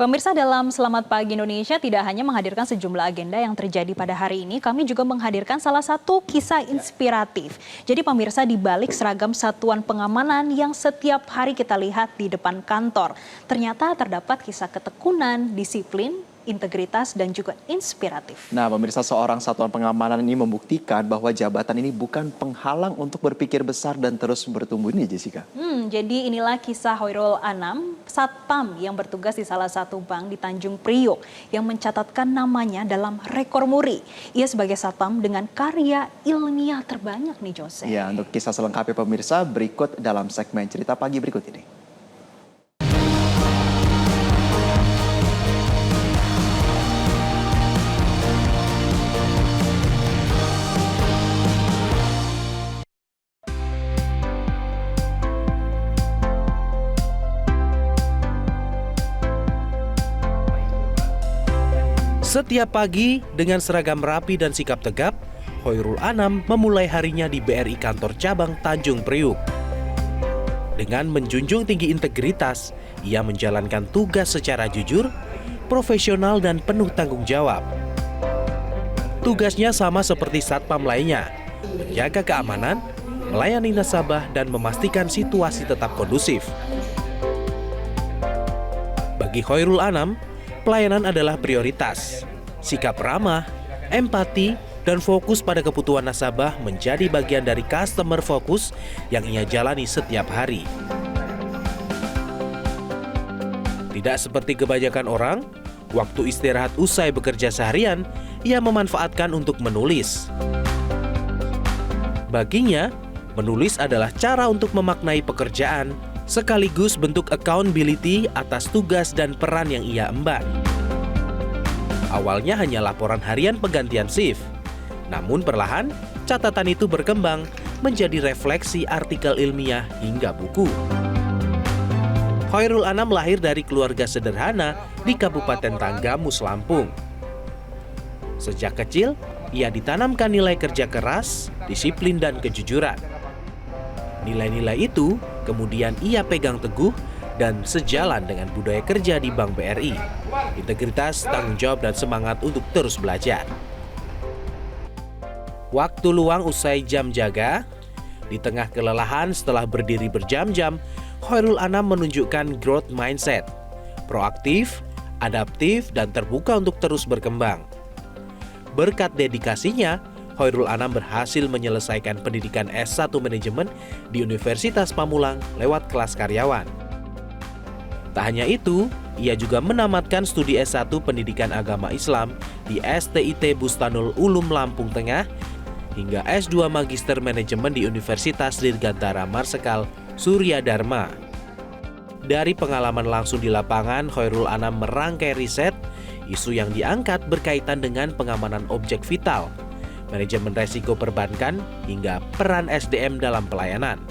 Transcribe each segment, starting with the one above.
Pemirsa, dalam Selamat Pagi Indonesia tidak hanya menghadirkan sejumlah agenda yang terjadi pada hari ini, kami juga menghadirkan salah satu kisah inspiratif. Jadi pemirsa, di balik seragam satuan pengamanan yang setiap hari kita lihat di depan kantor, ternyata terdapat kisah ketekunan, disiplin, integritas, dan juga inspiratif. Nah, pemirsa, seorang satuan pengamanan ini membuktikan bahwa jabatan ini bukan penghalang untuk berpikir besar dan terus bertumbuh ini, Jessica. Jadi inilah kisah Hoirul Anam, satpam yang bertugas di salah satu bank di Tanjung Priok yang mencatatkan namanya dalam rekor muri. Ia sebagai satpam dengan karya ilmiah terbanyak nih, Jose. Ya, untuk kisah selengkapnya pemirsa berikut dalam segmen Cerita Pagi berikut ini. Setiap pagi, dengan seragam rapi dan sikap tegap, Hoirul Anam memulai harinya di BRI Kantor Cabang Tanjung Priok. Dengan menjunjung tinggi integritas, ia menjalankan tugas secara jujur, profesional, dan penuh tanggung jawab. Tugasnya sama seperti satpam lainnya, menjaga keamanan, melayani nasabah, dan memastikan situasi tetap kondusif. Bagi Hoirul Anam, pelayanan adalah prioritas. Sikap ramah, empati, dan fokus pada kebutuhan nasabah menjadi bagian dari customer focus yang ia jalani setiap hari. Tidak seperti kebanyakan orang, waktu istirahat usai bekerja seharian, ia memanfaatkan untuk menulis. Baginya, menulis adalah cara untuk memaknai pekerjaan, sekaligus bentuk accountability atas tugas dan peran yang ia emban. Awalnya hanya laporan harian penggantian shift, namun perlahan catatan itu berkembang menjadi refleksi artikel ilmiah hingga buku. Hoirul Anam lahir dari keluarga sederhana di Kabupaten Tanggamus, Lampung. Sejak kecil, ia ditanamkan nilai kerja keras, disiplin, dan kejujuran. Nilai-nilai itu kemudian ia pegang teguh dan sejalan dengan budaya kerja di Bank BRI. Integritas, tanggung jawab, dan semangat untuk terus belajar. Waktu luang usai jam jaga, di tengah kelelahan setelah berdiri berjam-jam, Hoirul Anam menunjukkan growth mindset, proaktif, adaptif, dan terbuka untuk terus berkembang. Berkat dedikasinya, Hoirul Anam berhasil menyelesaikan pendidikan S1 Manajemen di Universitas Pamulang lewat kelas karyawan. Tak hanya itu, ia juga menamatkan studi S1 Pendidikan Agama Islam di STIT Bustanul Ulum Lampung Tengah hingga S2 Magister Manajemen di Universitas Dirgantara Marsekal Surya Dharma. Dari pengalaman langsung di lapangan, Hoirul Anam merangkai riset, isu yang diangkat berkaitan dengan pengamanan objek vital, manajemen resiko perbankan, hingga peran SDM dalam pelayanan.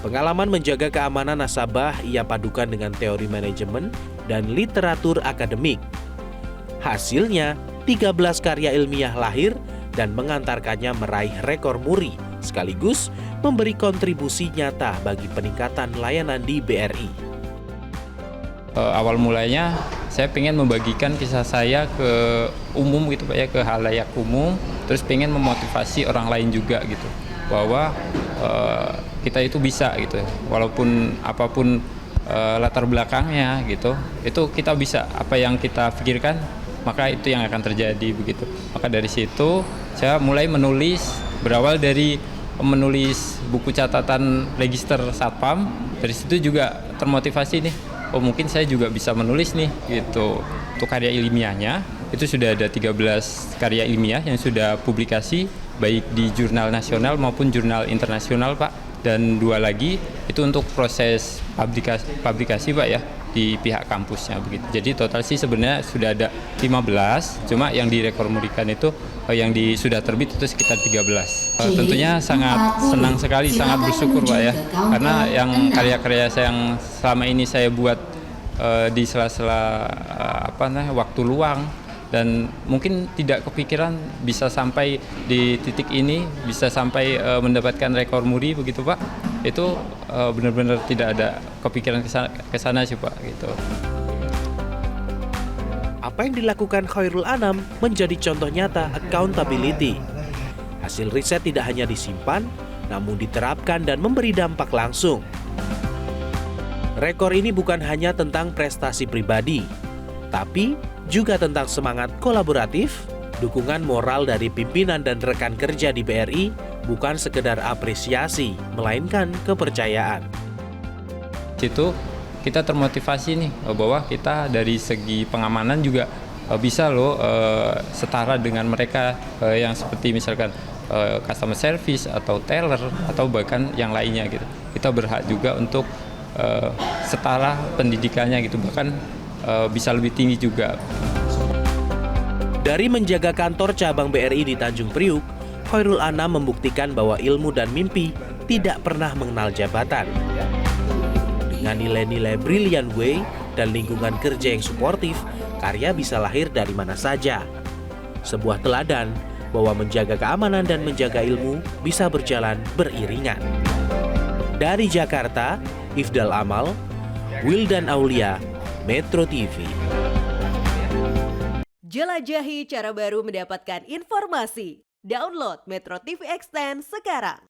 Pengalaman menjaga keamanan nasabah ia padukan dengan teori manajemen dan literatur akademik. Hasilnya, 13 karya ilmiah lahir dan mengantarkannya meraih rekor muri, sekaligus memberi kontribusi nyata bagi peningkatan layanan di BRI. Awal mulanya saya pengen membagikan kisah saya ke umum gitu Pak ya, ke halayak umum, terus pengen memotivasi orang lain juga gitu, bahwa kita itu bisa gitu, walaupun apapun latar belakangnya gitu, itu kita bisa, apa yang kita pikirkan maka itu yang akan terjadi begitu. Maka dari situ saya mulai menulis, berawal dari menulis buku catatan register satpam. Dari situ juga termotivasi nih, oh mungkin saya juga bisa menulis nih gitu. Untuk karya ilmiahnya itu sudah ada 13 karya ilmiah yang sudah publikasi baik di jurnal nasional maupun jurnal internasional Pak, dan 2 lagi itu untuk proses publikasi Pak ya di pihak kampusnya begitu. Jadi total sih sebenarnya sudah ada 15, cuma yang direkomendasikan itu yang sudah terbit itu sekitar 13. Tentunya sangat senang sekali, sangat bersyukur Pak ya, karena yang karya-karya saya yang selama ini saya buat di sela-sela waktu luang, dan mungkin tidak kepikiran bisa sampai di titik ini, bisa sampai mendapatkan rekor muri begitu Pak. Itu benar-benar tidak ada kepikiran ke sana sih Pak gitu. Apa yang dilakukan Khairul Anam menjadi contoh nyata accountability. Hasil riset tidak hanya disimpan, namun diterapkan dan memberi dampak langsung. Rekor ini bukan hanya tentang prestasi pribadi, tapi juga tentang semangat kolaboratif, dukungan moral dari pimpinan dan rekan kerja di BRI, bukan sekedar apresiasi, melainkan kepercayaan. Situ kita termotivasi nih bahwa kita dari segi pengamanan juga bisa loh setara dengan mereka yang seperti misalkan customer service atau teller atau bahkan yang lainnya gitu. Kita berhak juga untuk setara pendidikannya gitu, bahkan bisa lebih tinggi juga. Dari menjaga kantor cabang BRI di Tanjung Priuk, Khairul Anam membuktikan bahwa ilmu dan mimpi tidak pernah mengenal jabatan. Dengan nilai-nilai brilliant way dan lingkungan kerja yang suportif, karya bisa lahir dari mana saja. Sebuah teladan bahwa menjaga keamanan dan menjaga ilmu bisa berjalan beriringan. Dari Jakarta, Ifdal Amal, Wildan Aulia, Metro TV. Jelajahi cara baru mendapatkan informasi. Download Metro TV Extend sekarang.